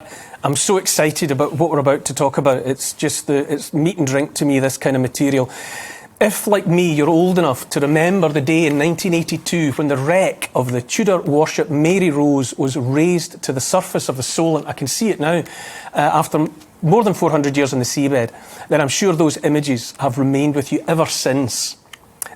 I'm so excited about what we're about to talk about. It's just it's meat and drink to me, this kind of material. If, like me, you're old enough to remember the day in 1982 when the wreck of the Tudor warship Mary Rose was raised to the surface of the Solent, I can see it now, after more than 400 years on the seabed, then I'm sure those images have remained with you ever since.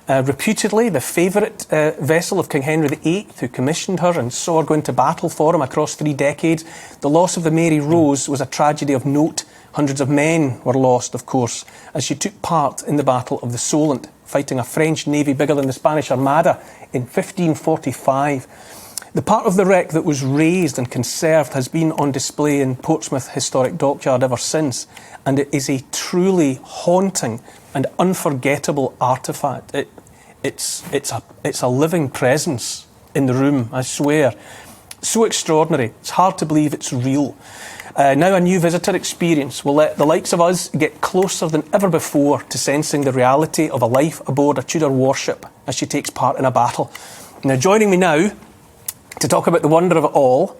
Reputedly, the favourite vessel of King Henry VIII, who commissioned her and saw her go into battle for him across 3 decades, the loss of the Mary Rose was a tragedy of note. Hundreds of men were lost, of course, as she took part in the Battle of the Solent, fighting a French navy bigger than the Spanish Armada in 1545. The part of the wreck that was raised and conserved has been on display in Portsmouth Historic Dockyard ever since, and it is a truly haunting and unforgettable artefact. It's a living presence in the room, I swear. So extraordinary, it's hard to believe it's real. Now a new visitor experience will let the likes of us get closer than ever before to sensing the reality of a life aboard a Tudor warship as she takes part in a battle. Now joining me now to talk about the wonder of it all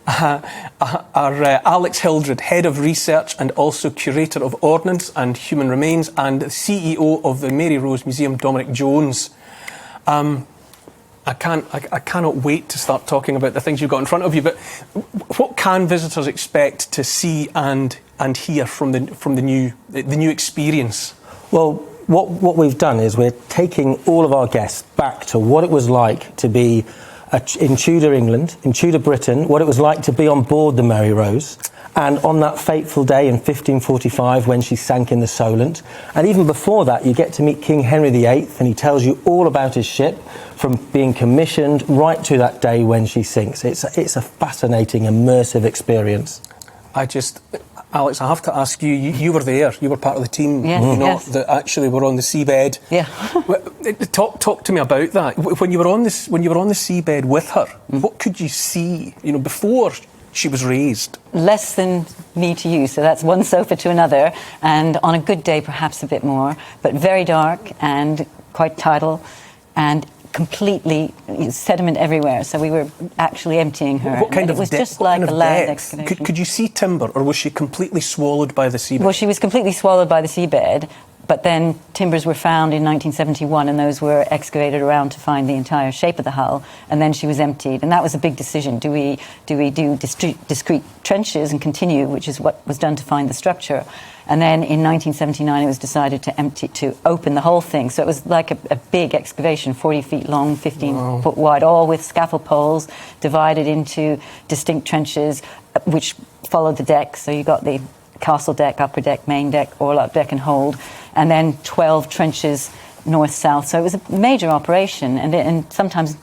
are Alex Hildred, Head of Research and also Curator of Ordnance and Human Remains, and CEO of the Mary Rose Museum, Dominic Jones. I cannot wait to start talking about the things you've got in front of you, but what can visitors expect to see and hear from the new experience? Well, what we've done is we're taking all of our guests back to what it was like to be in Tudor England, in Tudor Britain, what it was like to be on board the Mary Rose, and on that fateful day in 1545 when she sank in the Solent. And even before that, you get to meet King Henry VIII, and he tells you all about his ship, from being commissioned right to that day when she sinks. It's a fascinating, immersive experience. Alex, I have to ask you, you were there, you were part of the team, yes. Mm. that actually were on the seabed. Yeah. Talk to me about that. When you were on the seabed with her, what could you see, before she was raised? Less than me to you, so that's one sofa to another, and on a good day perhaps a bit more, but very dark and quite tidal and completely sediment everywhere, so we were actually emptying her. What kind of it was depth? Just like a land depth? excavation. Could you see timber, or was she completely swallowed by the seabed? Well, she was completely swallowed by the seabed, but then timbers were found in 1971, and those were excavated around to find the entire shape of the hull, and then she was emptied, and that was a big decision. Do we do discrete trenches and continue, which is what was done to find the structure? And then in 1979 it was decided to open the whole thing, so it was like a big excavation, 40 feet long, 15 foot wide, all with scaffold poles divided into distinct trenches which followed the deck. So you got the castle deck, upper deck, main deck, orlop deck and hold, and then 12 trenches north-south. So it was a major operation, and sometimes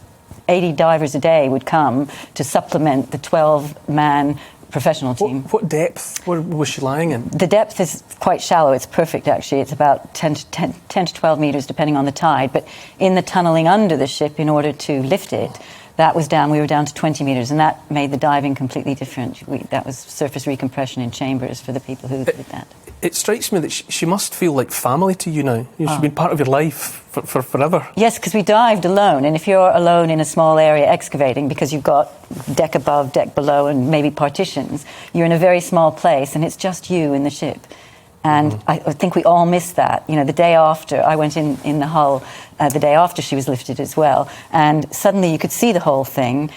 80 divers a day would come to supplement the 12-man professional team. What depth was she lying in? The depth is quite shallow. It's perfect, actually. It's about 10 to 12 metres, depending on the tide. But in the tunnelling under the ship, in order to lift it, we were down to 20 metres, and that made the diving completely different. That was surface recompression in chambers for the people who did that. It strikes me that she must feel like family to you now. She's been part of your life for forever. Yes, because we dived alone, and if you're alone in a small area excavating, because you've got deck above, deck below, and maybe partitions, you're in a very small place, and it's just you in the ship. And I think we all missed that. The day after, I went in the hull the day after she was lifted as well, and suddenly you could see the whole thing,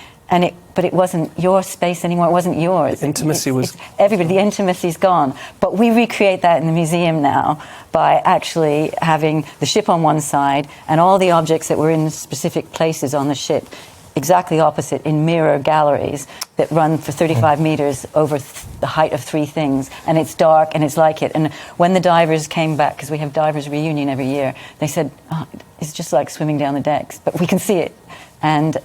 but it wasn't your space anymore. It wasn't yours. The intimacy was everybody. The intimacy's gone. But we recreate that in the museum now by actually having the ship on one side and all the objects that were in specific places on the ship exactly opposite in mirror galleries that run for 35 metres over the height of 3 things, and it's dark and it's like it. And when the divers came back, because we have divers reunion every year, they said, it's just like swimming down the decks, but we can see it. And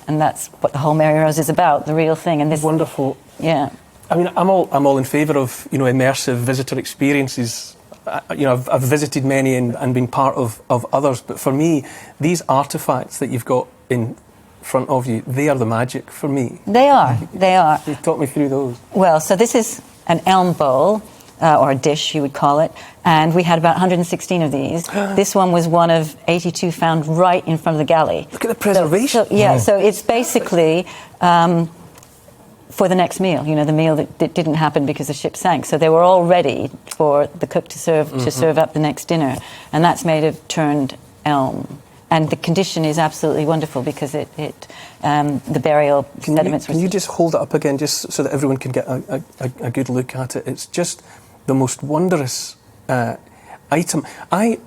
that's what the whole Mary Rose is about, the real thing. And this wonderful. Yeah. I mean, I'm all in favour of immersive visitor experiences. I've visited many and been part of others, but for me, these artefacts that you've got in front of you, they are the magic for me. They are. You talk me through those. Well, so this is an elm bowl, or a dish you would call it, and we had about 116 of these. This one was one of 82 found right in front of the galley. Look at the preservation. So it's basically for the next meal, the meal that didn't happen because the ship sank. So they were all ready for the cook to serve up the next dinner. And that's made of turned elm. And the condition is absolutely wonderful because the burial sediments were... Can you just hold it up again, just so that everyone can get a good look at it? It's just the most wondrous item. I've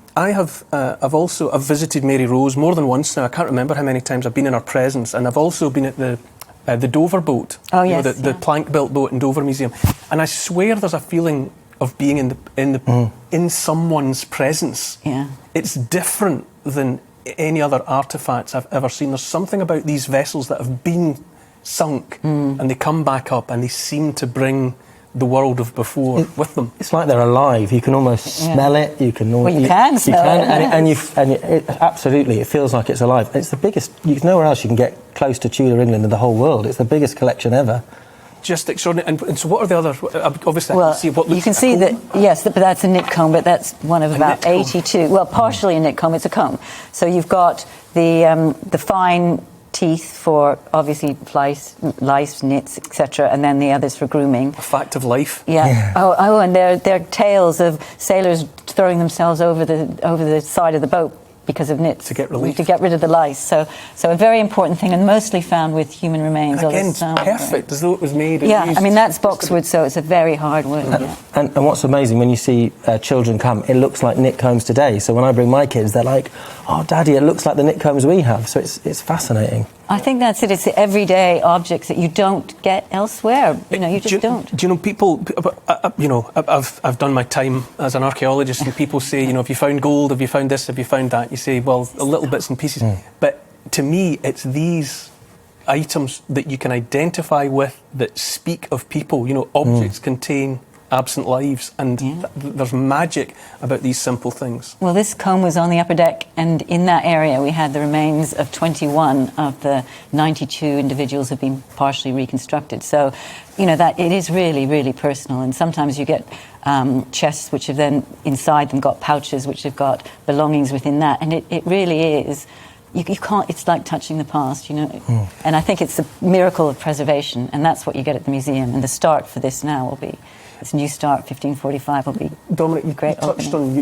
visited Mary Rose more than once now. I can't remember how many times I've been in her presence, and I've also been at the Dover boat. Oh yes, the plank-built boat in Dover Museum, and I swear there's a feeling of being in someone's presence. Yeah, it's different than any other artefacts I've ever seen. There's something about these vessels that have been sunk and they come back up and they seem to bring the world of before with them. It's like they're alive. You can almost smell it. You can. Well, you can smell it, absolutely, it feels like it's alive. It's the biggest. There's nowhere else you can get close to Tudor England in the whole world. It's the biggest collection ever. Just extraordinary. And so, what are the others? Obviously, well, I can see what looks you can like see a comb. that. Yes, but that's a knit comb. But that's one of about 82. Well, partially a knit comb. It's a comb. So you've got the fine teeth for obviously lice, nits, etc., and then the others for grooming. A fact of life. Yeah. Oh, and they're tales of sailors throwing themselves over the side of the boat because of nits to get relief, to get rid of the lice. So a very important thing, and mostly found with human remains. And again, it's perfect, as though it was made. Yeah, I mean that's boxwood, so it's a very hard wood. And what's amazing when you see children come, it looks like knit combs today. So when I bring my kids, they're like, "Oh, Daddy, it looks like the knit combs we have." So it's fascinating. I think that's it. It's the everyday objects that you don't get elsewhere. You just don't. Do you know people? I've done my time as an archaeologist, and people say, have you found gold? Have you found this? Have you found that? You say, well, a little bits and pieces. But to me, it's these items that you can identify with that speak of people. Objects contain absent lives, and there's magic about these simple things. Well, this comb was on the upper deck, and in that area we had the remains of 21 of the 92 individuals who've been partially reconstructed. So, that it is really, really personal. And sometimes you get chests which have then inside them got pouches which have got belongings within that, and it really is. You can't. It's like touching the past, And I think it's the miracle of preservation, and that's what you get at the museum. And the start for this now will be. This new start, 1545, will be Dominic, you great. touched on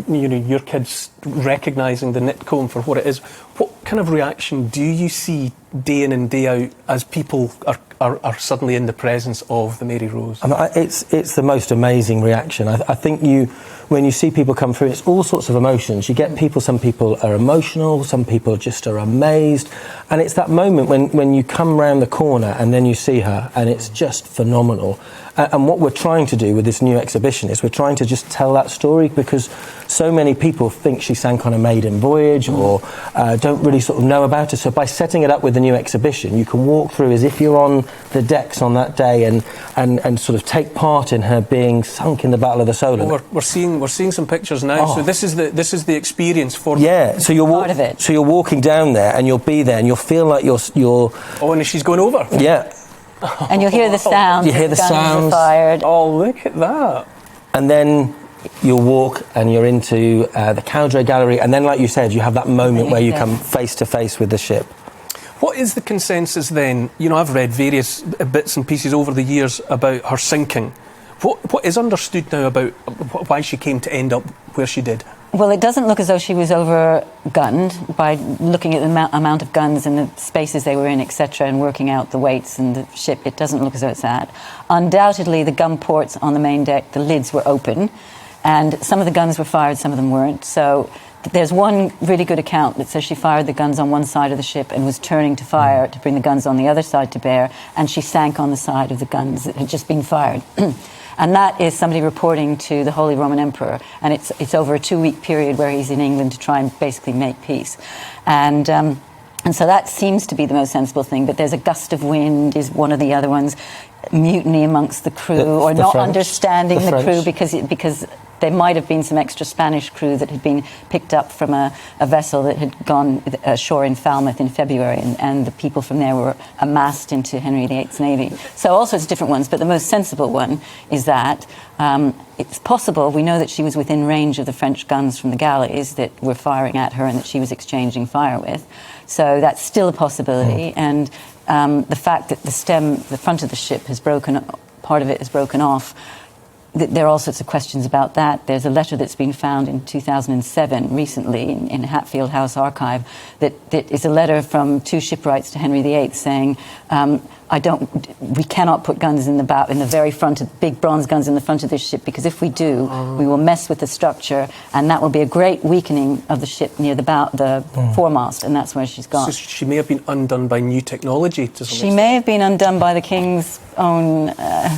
your kids recognising the knit comb for what it is. What kind of reaction do you see day in and day out as people are suddenly in the presence of the Mary Rose? It's the most amazing reaction. I think when you see people come through, it's all sorts of emotions. You get people, some people are emotional, some people just are amazed. And it's that moment when you come round the corner and then you see her, and it's just phenomenal. And what we're trying to do with this new exhibition is we're trying to just tell that story, because so many people think she sank on a maiden voyage or don't really sort of know about her. So by setting it up with the new exhibition, you can walk through as if you're on the decks on that day and sort of take part in her being sunk in the Battle of the Solent. Well, we're seeing some pictures now. So this is the experience for so you're part of it. So you're walking down there and you'll be there and you'll feel like you're oh, and she's going over. Yeah. And you'll hear the sound. You hear the sounds. Fired. Oh, look at that. And then you'll walk and you're into the Cowdray Gallery, and then, like you said, you have that moment where you come face to face with the ship. What is the consensus then? I've read various bits and pieces over the years about her sinking. What is understood now about why she came to end up where she did? Well, it doesn't look as though she was overgunned by looking at the amount of guns and the spaces they were in, etc., and working out the weights and the ship. It doesn't look as though it's that. Undoubtedly, the gun ports on the main deck, the lids were open, and some of the guns were fired, some of them weren't. So there's one really good account that says she fired the guns on one side of the ship and was turning to fire to bring the guns on the other side to bear, and she sank on the side of the guns that had just been fired. And that is somebody reporting to the Holy Roman Emperor, and it's over a 2-week period where he's in England to try and basically make peace. And so that seems to be the most sensible thing, but there's a gust of wind is one of the other ones, mutiny amongst the crew, or not French, understanding the crew because there might have been some extra Spanish crew that had been picked up from a vessel that had gone ashore in Falmouth in February, and the people from there were amassed into Henry VIII's navy. So all sorts of different ones, but the most sensible one is that it's possible, we know that she was within range of the French guns from the galleys that were firing at her and that she was exchanging fire with. So that's still a possibility, and the fact that the front of the ship has part of it has broken off. There are all sorts of questions about that. There's a letter that's been found in 2007, recently, in Hatfield House Archive, that is a letter from two shipwrights to Henry VIII saying, we cannot put guns in the very front, big bronze guns in the front of this ship, because if we do, we will mess with the structure, and that will be a great weakening of the ship near the foremast, and that's where she's gone. So she may have been undone by new technology to some She extent. may have been undone by the King's own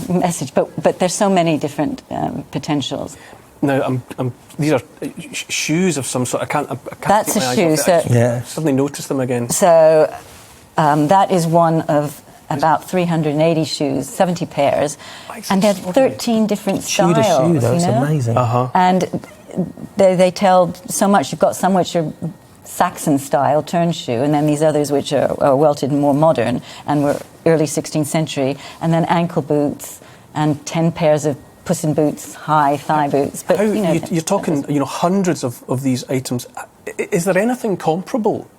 message, but there's so many different potentials. Now, these are shoes of some sort. I can't That's take my a eyes shoe. off it. So, I suddenly noticed them again. So that is one of about 380 shoes, 70 pairs, and there's 13 different styles. Shoe to shoe, though, it's amazing. And they tell so much. You've got some which are Saxon style turn shoe, and then these others which are welted and more modern and were early 16th century, and then ankle boots and 10 pairs of Puss in Boots high thigh boots. But you're talking, hundreds of these items. Is there anything comparable?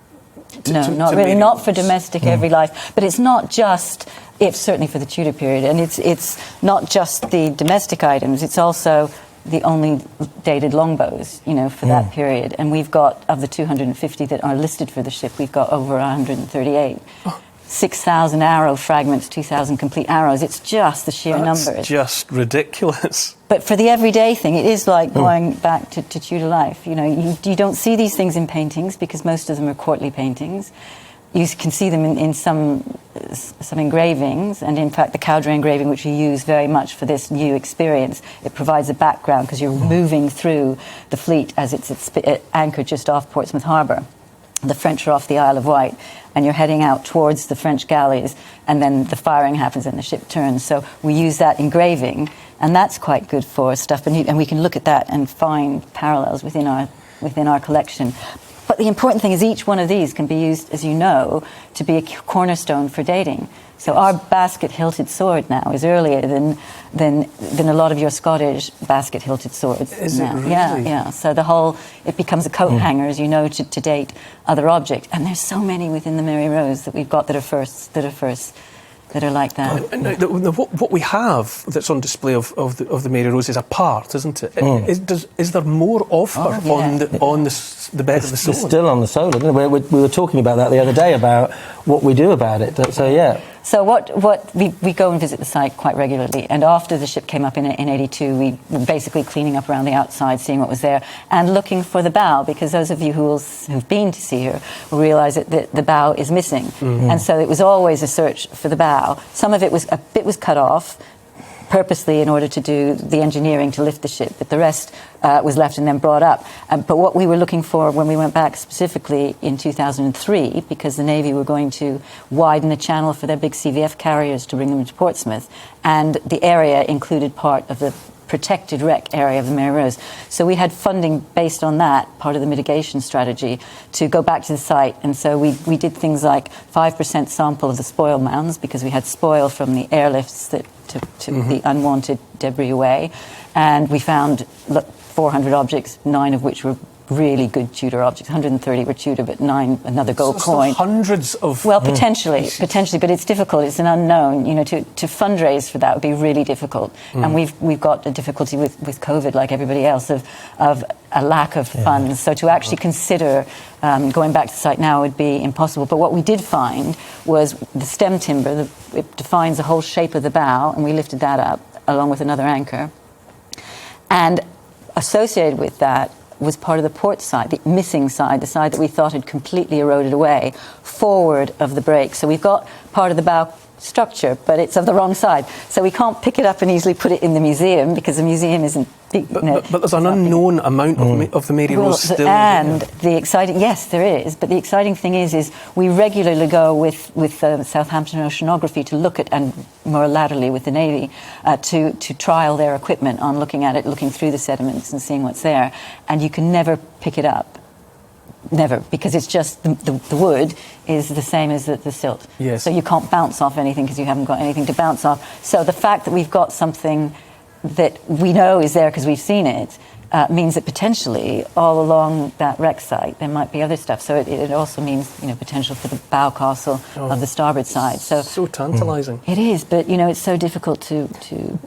Not really, not for domestic everyday life. But it's not just, certainly for the Tudor period, and it's not just the domestic items, it's also the only dated longbows, for that period. And we've got, of the 250 that are listed for the ship, we've got over 138. 6,000 arrow fragments, 2,000 complete arrows. It's just the sheer numbers. That's just ridiculous. But for the everyday thing, it is like going back to Tudor life. You don't see these things in paintings because most of them are courtly paintings. You can see them in some engravings, and in fact the Cowdray engraving, which we use very much for this new experience, it provides a background because you're moving through the fleet as it's anchored just off Portsmouth Harbour. The French are off the Isle of Wight, and you're heading out towards the French galleys, and then the firing happens and the ship turns. So we use that engraving, and that's quite good for stuff, and we can look at that and find parallels within our collection. But the important thing is each one of these can be used, as you know, to be a cornerstone for dating. So our basket-hilted sword now is earlier than a lot of your Scottish basket-hilted swords. Is now. it really? Yeah. So it becomes a coat hanger, as you know, to date other objects. And there's so many within the Mary Rose that we've got that are like that. What we have that's on display of the Mary Rose is a part, isn't it? Is there more of her on the bed of the Solent? It's still on the Solent. We were talking about that the other day, about what we do about it. So, yeah. So we go and visit the site quite regularly, and after the ship came up in 82, we were basically cleaning up around the outside, seeing what was there, and looking for the bow, because those of you who've been to see her will realise that the bow is missing. And so it was always a search for the bow. Some of it was cut off purposely in order to do the engineering to lift the ship, but the rest was left and then brought up. But what we were looking for when we went back specifically in 2003, because the Navy were going to widen the channel for their big CVF carriers to bring them to Portsmouth, and the area included part of the protected wreck area of the Mary Rose. So we had funding based on that, part of the mitigation strategy, to go back to the site. And so we did things like 5% sample of the spoil mounds, because we had spoil from the airlifts that took the unwanted debris away. And we found 400 objects, 9 of which were really good Tudor objects. 130 were Tudor, but 9 another gold coin. Hundreds of... Well, potentially, but it's difficult. It's an unknown. To fundraise for that would be really difficult. And we've got a difficulty with COVID, like everybody else, of a lack of funds. So to actually consider going back to the site now would be impossible. But what we did find was the stem timber. It defines the whole shape of the bow, and we lifted that up along with another anchor. And associated with that was part of the port side, the missing side, the side that we thought had completely eroded away, forward of the break. So we've got part of the bow structure, but it's of the wrong side. So we can't pick it up and easily put it in the museum, because the museum isn't big. But there's an unknown amount of the Mary Rose still. And the exciting, yes, there is. But the exciting thing is we regularly go with Southampton Oceanography to look at, and more laterally with the Navy, to trial their equipment on looking at it, looking through the sediments and seeing what's there. And you can never pick it up. Never, because it's just the wood is the same as the silt. Yes. So you can't bounce off anything because you haven't got anything to bounce off. So the fact that we've got something that we know is there because we've seen it means that potentially all along that wreck site there might be other stuff. So it also means, you know, potential for the bow castle of the starboard side. So tantalising. It is, but you know, it's so difficult to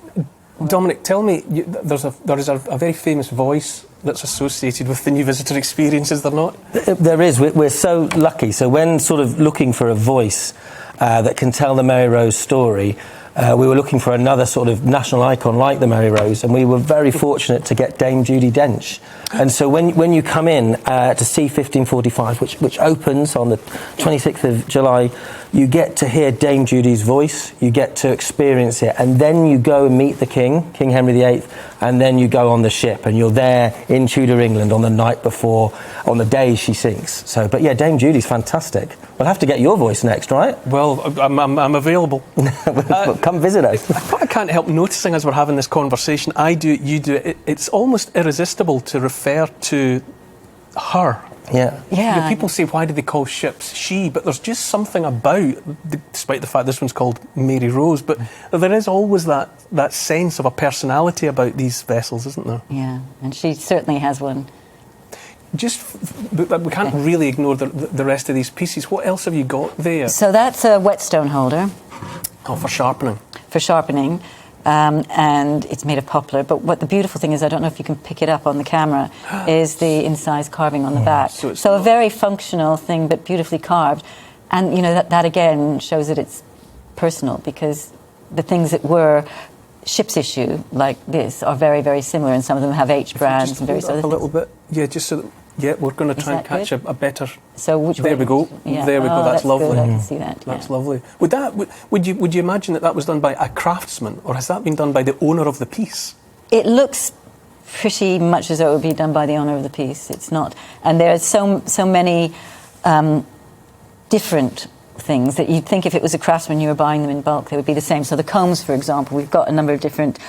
Dominic, tell me, there is a very famous voice that's associated with the new visitor experience, is there not? There is. We're so lucky. So when sort of looking for a voice that can tell the Mary Rose story, we were looking for another sort of national icon like the Mary Rose, and we were very fortunate to get Dame Judi Dench. And so when you come in to see 1545, which opens on the 26th of July, you get to hear Dame Judy's voice, you get to experience it, and then you go and meet the King, King Henry VIII, and then you go on the ship, and you're there in Tudor England on the night before, on the day she sinks. So, but yeah, Dame Judy's fantastic. We'll have to get your voice next, right? Well, I'm available. Come visit us. What I can't help noticing as we're having this conversation, I do it, you do it, it's almost irresistible to refer to her. Yeah. You know, people say, why do they call ships she? But there's just something about, despite the fact this one's called Mary Rose, but there is always that sense of a personality about these vessels, isn't there? Yeah, and she certainly has one. But we can't really ignore the rest of these pieces. What else have you got there? So that's a whetstone holder. Oh, for sharpening. For sharpening. And it's made of poplar. But what the beautiful thing is, I don't know if you can pick it up on the camera, is the incised carving on the back. So a very functional thing, but beautifully carved. And, you know, that again shows that it's personal, because the things that were ship's issue, like this, are very, very similar, and some of them have H brands and various other things. A little bit. Yeah, just so that... Yeah, we're going to try and catch a better... So which there way? we go. Yeah. There we go. That's lovely. Good. I can see that. That's lovely. Would you imagine that was done by a craftsman, or has that been done by the owner of the piece? It looks pretty much as though it would be done by the owner of the piece. It's not, and there are so many different things that you'd think if it was a craftsman, you were buying them in bulk, they would be the same. So the combs, for example, we've got a number of different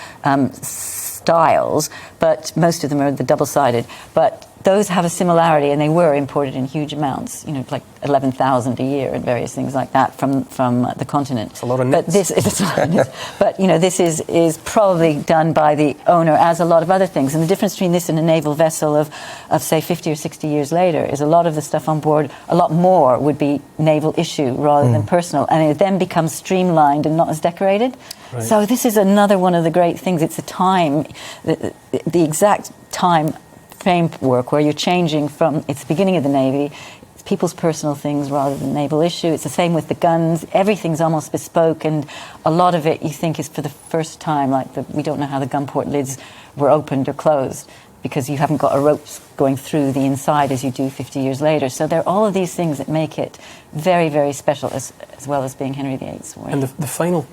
styles, but most of them are the double-sided. But those have a similarity, and they were imported in huge amounts, you know, like 11,000 a year and various things like that from the continent. It's a lot of knits. But this is a lot of knits. But, you know, this is probably done by the owner, as a lot of other things. And the difference between this and a naval vessel of say, 50 or 60 years later is a lot of the stuff on board, a lot more would be naval issue rather than personal. And it then becomes streamlined and not as decorated. Right. So this is another one of the great things. It's a time, the exact time framework where you're changing from, it's the beginning of the Navy, it's people's personal things rather than naval issue. It's the same with the guns. Everything's almost bespoke, and a lot of it you think is for the first time, like we don't know how the gun port lids were opened or closed, because you haven't got a rope going through the inside as you do 50 years later. So there are all of these things that make it very, very special, as well as being Henry VIII's work. And the final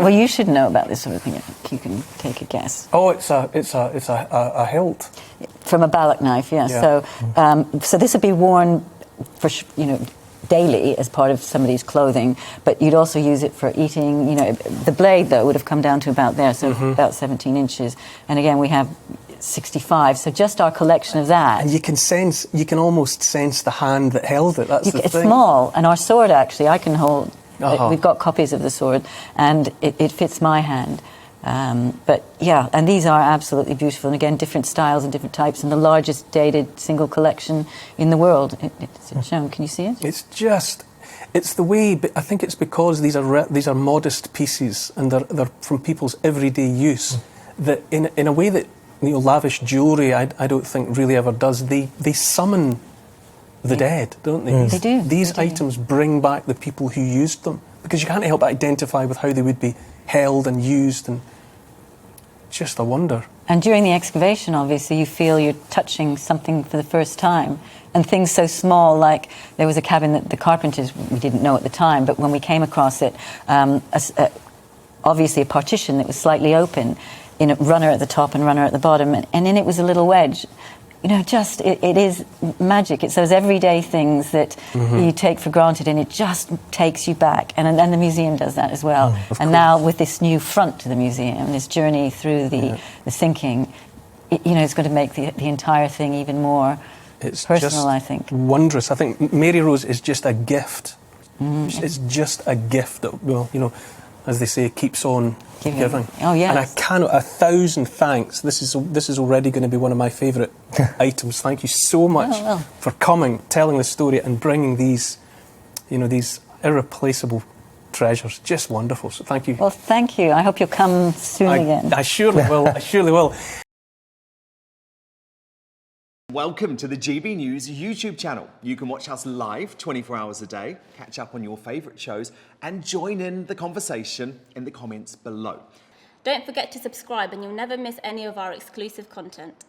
well, you should know about this sort of thing. You can take a guess. Oh, it's a hilt from a ballock knife. Yeah. So this would be worn for daily as part of somebody's clothing, but you'd also use it for eating. You know, the blade though would have come down to about there, so about 17 inches. And again, we have 65, so just our collection of that. And you can almost sense the hand that held it. That's the thing. It's small, and our sword actually, I can hold. We've got copies of the sword, and it fits my hand. But yeah, and these are absolutely beautiful, and again, different styles and different types, and the largest dated single collection in the world. It's shown. Can you see it? It's the way, but I think it's because these are modest pieces, and they're from people's everyday use. That in a way that, you know, lavish jewellery, I don't think really ever does. They summon the dead, don't they? They do. These items bring back the people who used them, because you can't help but identify with how they would be held and used, and just a wonder. And during the excavation, obviously, you feel you're touching something for the first time. And things so small, like there was a cabin that the carpenters, we didn't know at the time, but when we came across it, obviously a partition that was slightly open, in a runner at the top and runner at the bottom, and in it was a little wedge. You know, just, it is magic. It's those everyday things that you take for granted, and it just takes you back. And the museum does that as well. And now with this new front to the museum, this journey through the sinking, it's going to make the entire thing even more personal, I think. Wondrous. I think Mary Rose is just a gift. It's just a gift that, well, you know, as they say, keeps on giving. Oh, yes. And I cannot, 1,000 thanks. This is already going to be one of my favourite items. Thank you so much for coming, telling the story and bringing these, these irreplaceable treasures. Just wonderful. So thank you. Well, thank you. I hope you'll come soon again. I surely will. I surely will. Welcome to the GB News YouTube channel. You can watch us live 24 hours a day, catch up on your favourite shows and join in the conversation in the comments below. Don't forget to subscribe and you'll never miss any of our exclusive content.